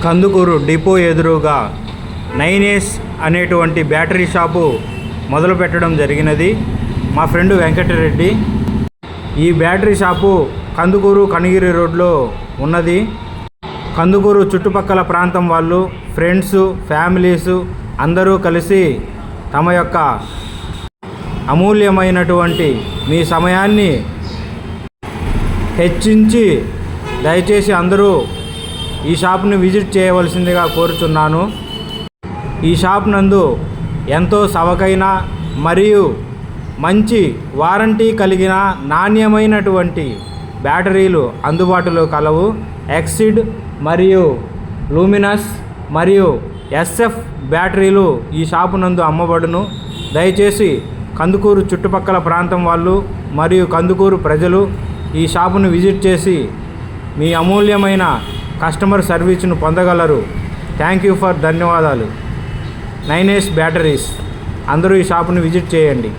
Kandukur depot ఎదురుగా 9S అనేటువంటి battery shop మొదలు పెట్టడం జరిగినది. మా ఫ్రెండ్ వెంకటరెడ్డి. ఈ బ్యాటరీ షాపు కందుకూరు కనిగిరి రోడ్లో ఉన్నది. కందుకూరు చుట్టుపక్కల ప్రాంతం వాళ్ళు, ఫ్రెండ్స్, ఫ్యామిలీస్ అందరూ కలిసి తమ యొక్క అమూల్యమైనటువంటి మీ సమయాన్ని హెచ్చించి దయచేసి అందరూ ఈ షాప్ని విజిట్ చేయవలసిందిగా కోరుచున్నాను. ఈ షాప్ నందు ఎంతో చవకైన మరియు మంచి వారంటీ కలిగిన నాణ్యమైనటువంటి బ్యాటరీలు అందుబాటులో కలవు. ఎక్సిడ్ మరియు లూమినస్ మరియు SF బ్యాటరీలు ఈ షాపు నందు అమ్మబడును. దయచేసి కందుకూరు చుట్టుపక్కల ప్రాంతం వాళ్ళు మరియు కందుకూరు ప్రజలు ఈ షాపును విజిట్ చేసి మీ అమూల్యమైన కస్టమర్ సర్వీస్ను పొందగలరు. థ్యాంక్ యూ ఫర్ ధన్యవాదాలు. 9S బ్యాటరీస్ అందరూ ఈ షాపును విజిట్ చేయండి.